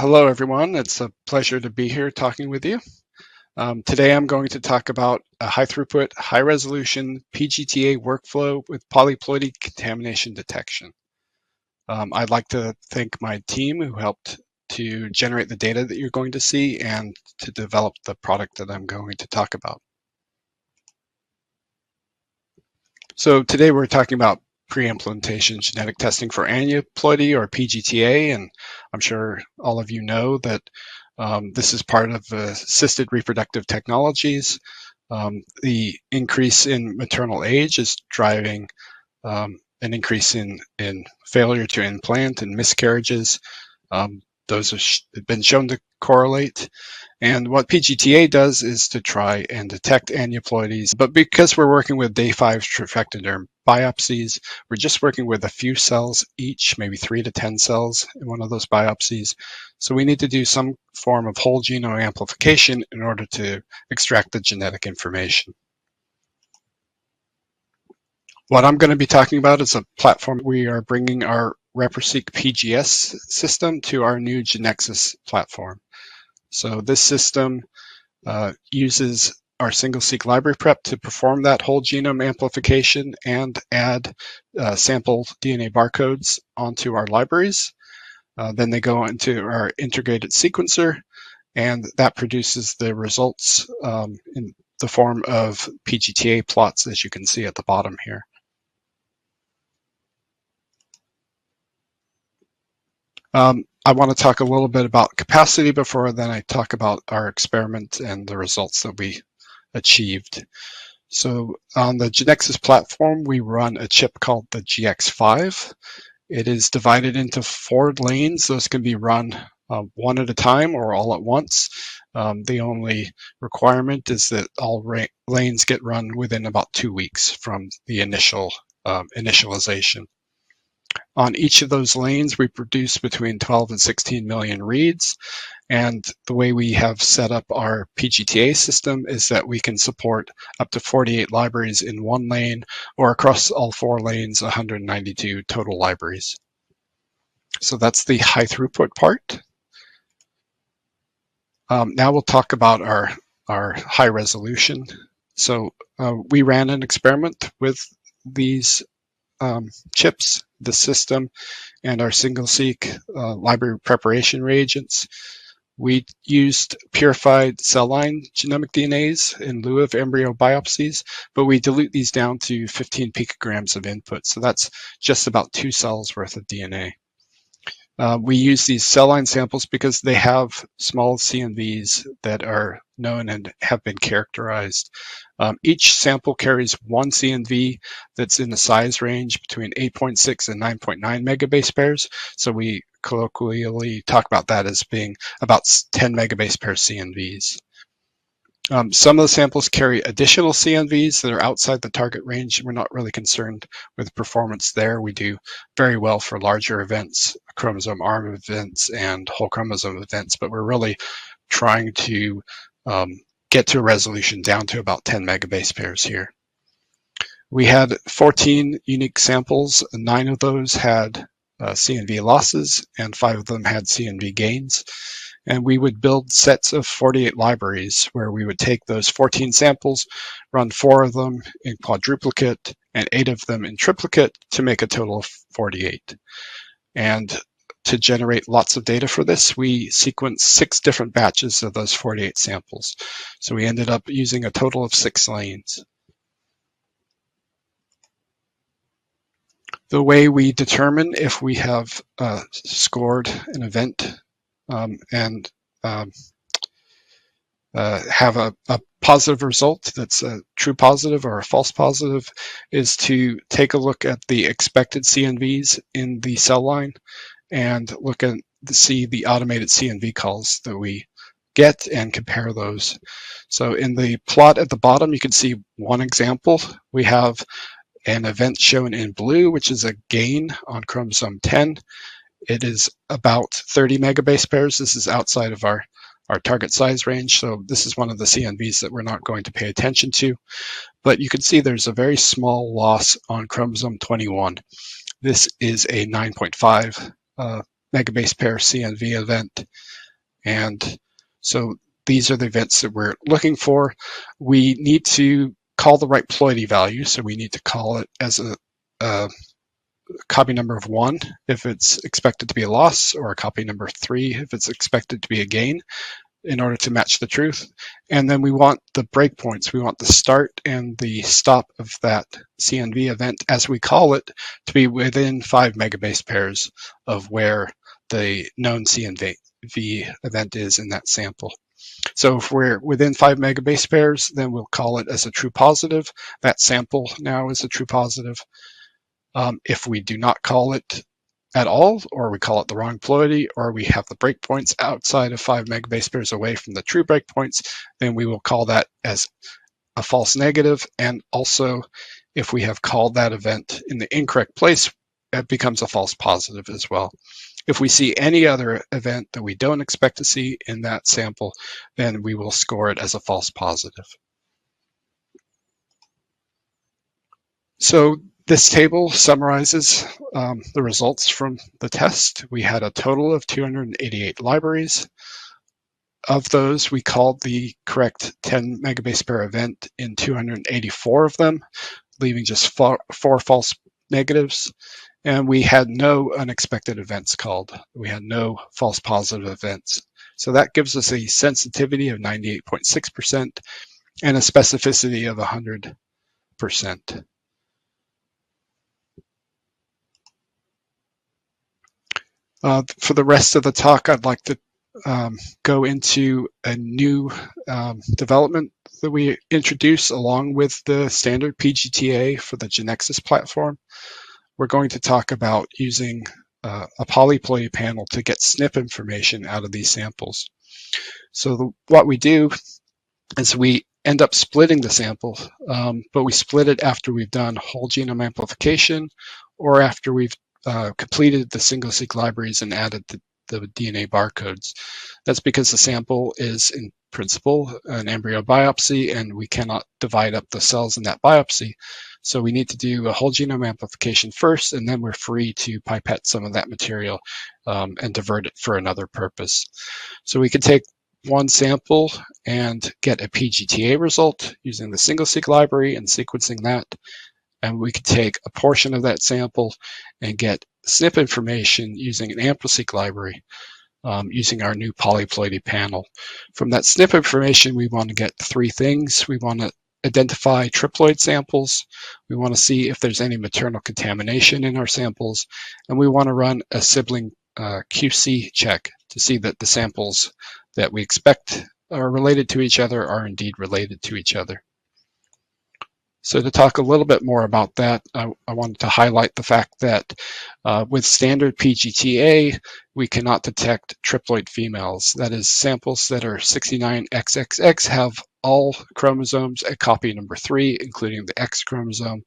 Hello, everyone. It's a pleasure to be here talking with you. Today, I'm going to talk about a high-throughput, high-resolution PGT-A workflow with polyploidy contamination detection. I'd like to thank my team who helped to generate the data that you're going to see and to develop the product that I'm going to talk about. So today we're talking about pre-implantation genetic testing for aneuploidy or PGTA, and I'm sure all of you know that this is part of assisted reproductive technologies. The increase in maternal age is driving an increase in failure to implant and miscarriages. Those have been shown to correlate. And what PGTA does is to try and detect aneuploidies. But because we're working with day 5 trophectoderm biopsies, we're just working with a few cells each, maybe 3 to 10 cells in one of those biopsies. So we need to do some form of whole genome amplification in order to extract the genetic information. What I'm going to be talking about is a platform. We are bringing our ReproSeq PGS system to our new Genexus platform. So this system uses our single-seq library prep to perform that whole genome amplification and add sample DNA barcodes onto our libraries. Then they go into our integrated sequencer, and that produces the results in the form of PGTA plots, as you can see at the bottom here. I want to talk a little bit about capacity before then I talk about our experiment and the results that we achieved. So on the Genexus platform, we run a chip called the GX5. It is divided into 4 lanes. Those can be run one at a time or all at once. The only requirement is that all lanes get run within about 2 weeks from the initial initialization. On each of those lanes, we produce between 12 and 16 million reads. And the way we have set up our PGTA system is that we can support up to 48 libraries in one lane, or across all 4 lanes, 192 total libraries. So that's the high throughput part. Now we'll talk about our high resolution. So we ran an experiment with these chips, the system, and our single-seq library preparation reagents. We used purified cell line genomic DNAs in lieu of embryo biopsies, but we dilute these down to 15 picograms of input. So that's just about 2 cells worth of DNA. We use these cell line samples because they have small CNVs that are known and have been characterized. Each sample carries 1 CNV that's in the size range between 8.6 and 9.9 megabase pairs. So we colloquially talk about that as being about 10 megabase pair CNVs. Some of the samples carry additional CNVs that are outside the target range. We're not really concerned with performance there. We do very well for larger events, chromosome arm events, and whole chromosome events, but we're really trying to get to a resolution down to about 10 megabase pairs here. We had 14 unique samples. 9 of those had CNV losses, and 5 of them had CNV gains. And we would build sets of 48 libraries where we would take those 14 samples, run 4 of them in quadruplicate and 8 of them in triplicate to make a total of 48. And to generate lots of data for this, we sequenced 6 different batches of those 48 samples. So we ended up using a total of 6 lanes. The way we determine if we have scored an event and have a positive result that's a true positive or a false positive is to take a look at the expected CNVs in the cell line and look at see the automated CNV calls that we get and compare those. So in the plot at the bottom, you can see one example. We have an event shown in blue, which is a gain on chromosome 10. It is about 30 megabase pairs. This is outside of our target size range, so this is one of the CNVs that we're not going to pay attention to. But you can see there's a very small loss on chromosome 21. This is a 9.5 megabase pair CNV event. And so these are the events that we're looking for. We need to call the right ploidy value. So we need to call it as a copy number of 1 if it's expected to be a loss, or a copy number 3 if it's expected to be a gain, in order to match the truth. And then we want the breakpoints. We want the start and the stop of that CNV event, as we call it, to be within 5 megabase pairs of where the known CNV event is in that sample. So if we're within 5 megabase pairs, then we'll call it as a true positive. That sample now is a true positive. If we do not call it at all, or we call it the wrong ploidy, or we have the breakpoints outside of 5 megabase pairs away from the true breakpoints, then we will call that as a false negative. And also, if we have called that event in the incorrect place, it becomes a false positive as well. If we see any other event that we don't expect to see in that sample, then we will score it as a false positive. So this table summarizes the results from the test. We had a total of 288 libraries. Of those, we called the correct 10 megabase pair event in 284 of them, leaving just four false negatives. And we had no unexpected events called. We had no false positive events. So that gives us a sensitivity of 98.6% and a specificity of 100%. For the rest of the talk, I'd like to go into a new development that we introduce along with the standard PGTA for the Genexus platform. We're going to talk about using a polyploidy panel to get SNP information out of these samples. So what we do is we end up splitting the sample, but we split it after we've done whole genome amplification, or after we've completed the single-seq libraries and added the DNA barcodes. That's because the sample is, in principle, an embryo biopsy, and we cannot divide up the cells in that biopsy. So we need to do a whole genome amplification first, and then we're free to pipette some of that material and divert it for another purpose. So we can take one sample and get a PGTA result using the single-seq library and sequencing that. And we could take a portion of that sample and get SNP information using an AmpliSeq library, using our new polyploidy panel. From that SNP information, we want to get 3 things. We want to identify triploid samples. We want to see if there's any maternal contamination in our samples. And we want to run a Sibling QC check to see that the samples that we expect are related to each other are indeed related to each other. So to talk a little bit more about that, I wanted to highlight the fact that with standard PGT-A, we cannot detect triploid females. That is, samples that are 69XXX have all chromosomes at copy number 3, including the X chromosome.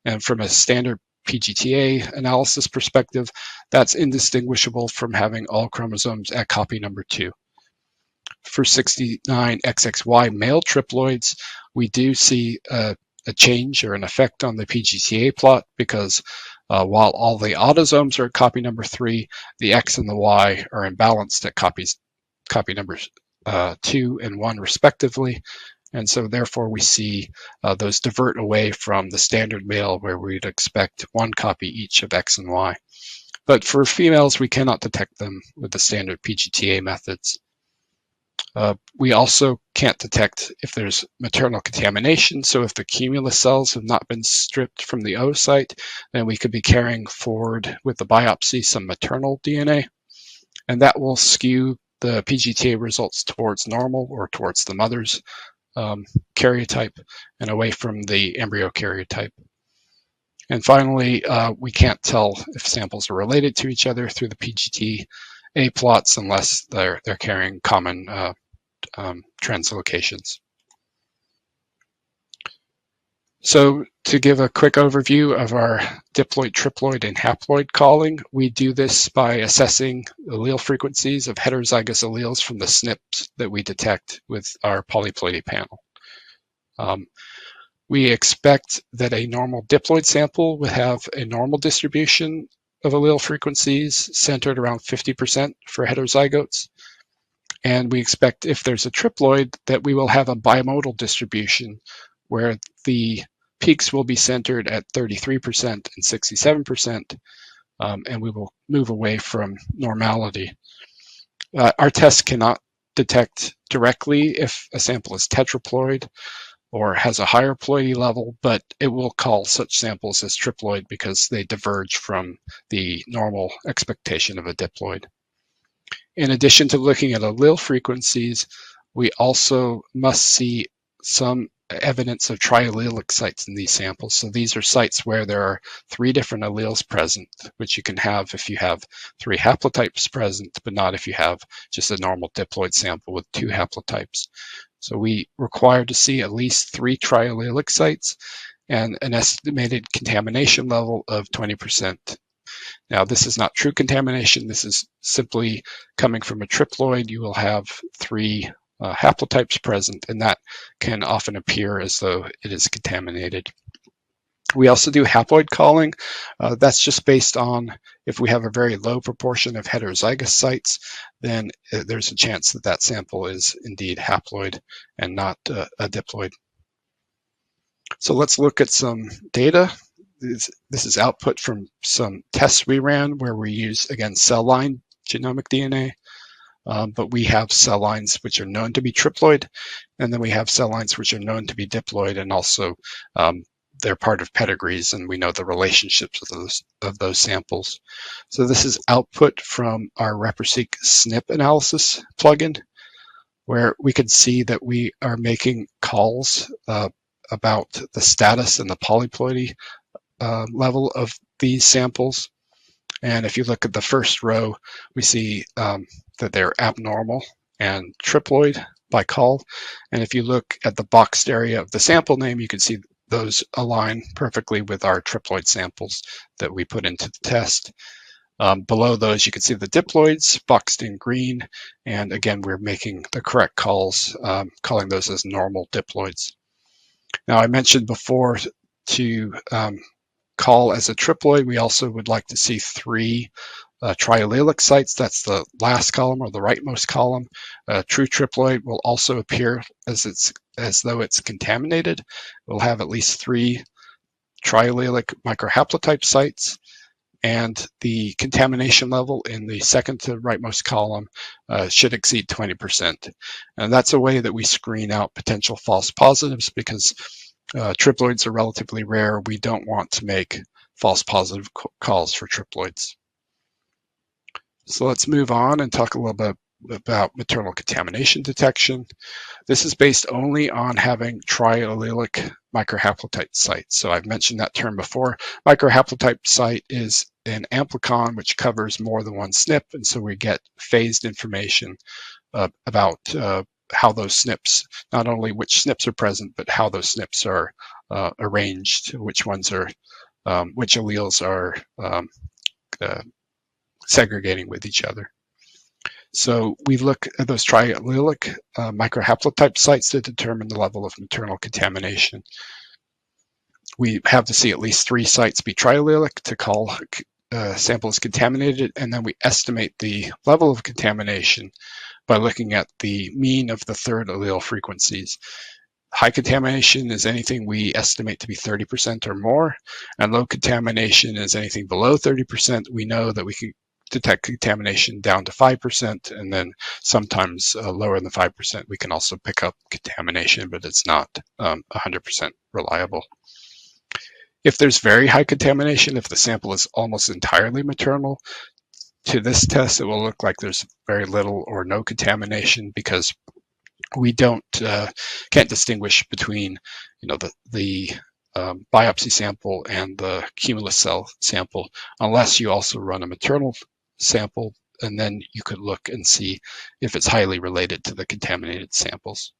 And from a standard PGT-A analysis perspective, that's indistinguishable from having all chromosomes at copy number 2. For 69XXY male triploids, we do see a change or an effect on the PGTA plot, because while all the autosomes are at copy number 3, the X and the Y are imbalanced at copy numbers 2 and 1 respectively. And so therefore we see those divert away from the standard male, where we'd expect 1 copy each of X and Y. But for females, we cannot detect them with the standard PGTA methods. We also can't detect if there's maternal contamination. So if the cumulus cells have not been stripped from the oocyte, then we could be carrying forward with the biopsy some maternal DNA, and that will skew the PGTA results towards normal, or towards the mother's karyotype, and away from the embryo karyotype. And finally, we can't tell if samples are related to each other through the PGT-A plots unless they're carrying common translocations. So to give a quick overview of our diploid, triploid, and haploid calling, we do this by assessing allele frequencies of heterozygous alleles from the SNPs that we detect with our polyploidy panel. We expect that a normal diploid sample would have a normal distribution of allele frequencies, centered around 50% for heterozygotes. And we expect if there's a triploid that we will have a bimodal distribution where the peaks will be centered at 33% and 67%, and we will move away from normality. Our test cannot detect directly if a sample is tetraploid or has a higher ploidy level, but it will call such samples as triploid because they diverge from the normal expectation of a diploid. In addition to looking at allele frequencies, we also must see some evidence of triallelic sites in these samples. So these are sites where there are 3 different alleles present, which you can have if you have 3 haplotypes present, but not if you have just a normal diploid sample with 2 haplotypes. So we require to see at least 3 triallelic sites and an estimated contamination level of 20%. Now, this is not true contamination. This is simply coming from a triploid. You will have 3 haplotypes present, and that can often appear as though it is contaminated. We also do haploid calling. That's just based on if we have a very low proportion of heterozygous sites, then there's a chance that that sample is indeed haploid and not a diploid. So let's look at some data. This is output from some tests we ran where we use, again, cell line genomic DNA, but we have cell lines which are known to be triploid, and then we have cell lines which are known to be diploid, and also they're part of pedigrees, and we know the relationships of those samples. So this is output from our ReproSeq SNP analysis plugin, where we can see that we are making calls about the status and the polyploidy level of these samples. And if you look at the first row, we see that they're abnormal and triploid by call. And if you look at the boxed area of the sample name, you can see those align perfectly with our triploid samples that we put into the test. Below those, you can see the diploids boxed in green. And again, we're making the correct calls, calling those as normal diploids. Now, I mentioned before to call as a triploid, we also would like to see 3 triallelic sites. That's the last column or the rightmost column. True triploid will also appear as though it's contaminated. We'll have at least 3 triallelic microhaplotype sites, and the contamination level in the second to rightmost column should exceed 20%. And that's a way that we screen out potential false positives because triploids are relatively rare. We don't want to make false positive calls for triploids. So let's move on and talk a little bit about maternal contamination detection. This is based only on having triallelic microhaplotype sites. So I've mentioned that term before. Microhaplotype site is an amplicon which covers more than one SNP, and so we get phased information about how those SNPs, not only which SNPs are present, but how those SNPs are arranged, which ones are, which alleles are segregating with each other. So we look at those triallelic microhaplotype sites to determine the level of maternal contamination. We have to see at least 3 sites be triallelic to call sample as contaminated, and then we estimate the level of contamination by looking at the mean of the 3rd allele frequencies. High contamination is anything we estimate to be 30% or more, and low contamination is anything below 30%. We know that we can detect contamination down to 5%, and then sometimes lower than 5%. We can also pick up contamination, but it's not 100% reliable. If there's very high contamination, if the sample is almost entirely maternal, to this test, it will look like there's very little or no contamination because we can't distinguish between, the biopsy sample and the cumulus cell sample unless you also run a maternal sample, and then you could look and see if it's highly related to the contaminated samples.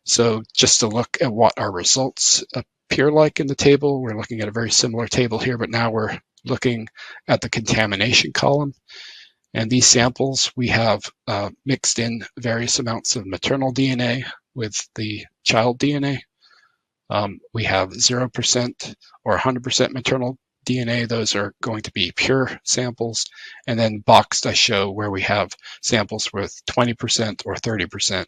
So just to look at what our results appear like in the table, we're looking at a very similar table here, but now we're looking at the contamination column. And these samples, we have mixed in various amounts of maternal DNA with the child DNA. We have 0% or 100% maternal DNA, those are going to be pure samples. And then boxed, I show where we have samples with 20% or 30%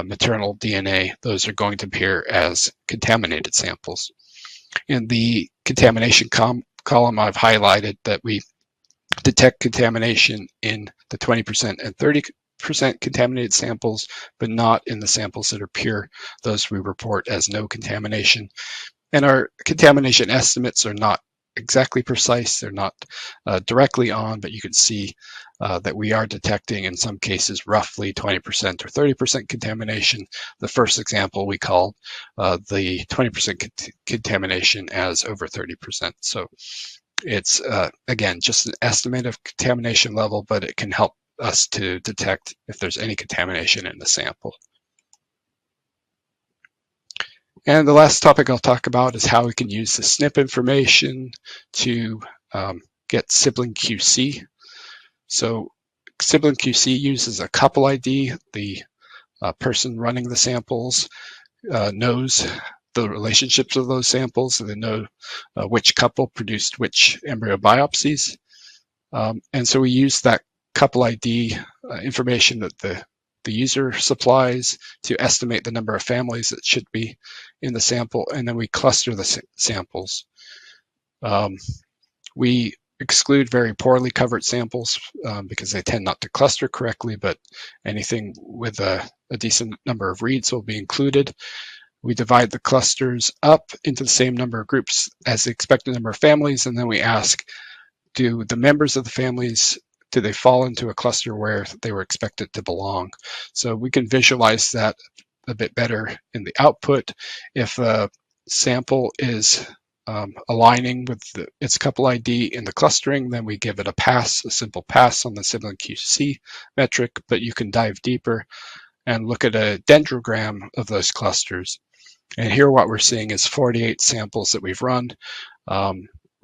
maternal DNA. Those are going to appear as contaminated samples. In the contamination column, I've highlighted that we detect contamination in the 20% and 30% contaminated samples, but not in the samples that are pure. Those we report as no contamination. And our contamination estimates are not exactly precise. They're not directly on, but you can see that we are detecting in some cases roughly 20% or 30% contamination. The first example we called the 20% contamination as over 30%. So it's, again, just an estimate of contamination level, but it can help us to detect if there's any contamination in the sample. And the last topic I'll talk about is how we can use the SNP information to get Sibling QC. So Sibling QC uses a couple ID. The person running the samples knows the relationships of those samples, and they know which couple produced which embryo biopsies. And so we use that couple ID information that the user supplies to estimate the number of families that should be in the sample, and then we cluster the samples. We exclude very poorly covered samples because they tend not to cluster correctly, but anything with a decent number of reads will be included. We divide the clusters up into the same number of groups as the expected number of families, and then we ask, do the members of the families, do they fall into a cluster where they were expected to belong? So we can visualize that a bit better in the output. If a sample is aligning with its couple ID in the clustering, then we give it a pass, a simple pass on the Sibling QC metric, but you can dive deeper and look at a dendrogram of those clusters. And here what we're seeing is 48 samples that we've run.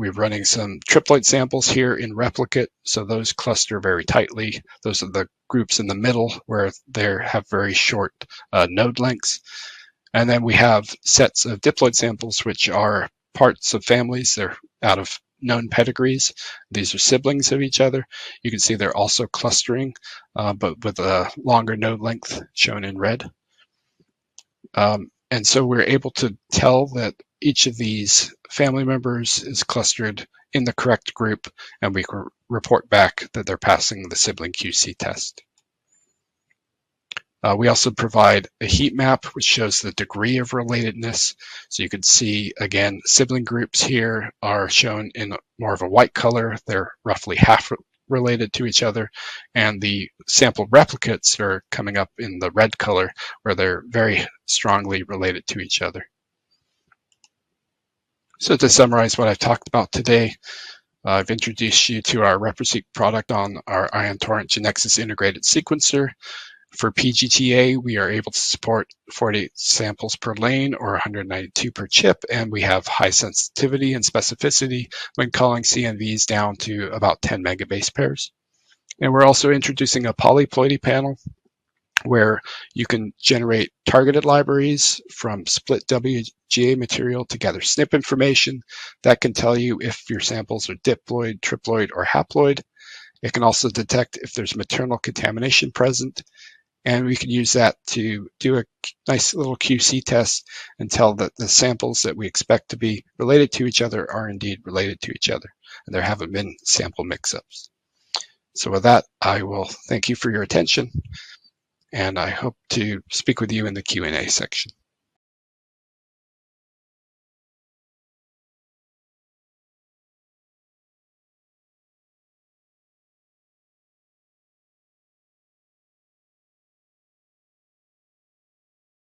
We're running some triploid samples here in replicate, so those cluster very tightly. Those are the groups in the middle where they have very short node lengths. And then we have sets of diploid samples, which are parts of families. They're out of known pedigrees. These are siblings of each other. You can see they're also clustering, but with a longer node length shown in red. And so we're able to tell that each of these family members is clustered in the correct group, and we can report back that they're passing the Sibling QC test. We also provide a heat map, which shows the degree of relatedness. So you can see, again, sibling groups here are shown in more of a white color. They're roughly half related to each other, and the sample replicates are coming up in the red color, where they're very strongly related to each other. So to summarize what I've talked about today, I've introduced you to our ReproSeq product on our Ion Torrent Genexus integrated sequencer. For PGTA, we are able to support 48 samples per lane or 192 per chip, and we have high sensitivity and specificity when calling CNVs down to about 10 megabase pairs. And we're also introducing a Polyploidy panel where you can generate targeted libraries from split WGA material to gather SNP information that can tell you if your samples are diploid, triploid, or haploid. It can also detect if there's maternal contamination present, and we can use that to do a nice little QC test and tell that the samples that we expect to be related to each other are indeed related to each other, and there haven't been sample mix-ups. So with that, I will thank you for your attention, and I hope to speak with you in the Q&A section.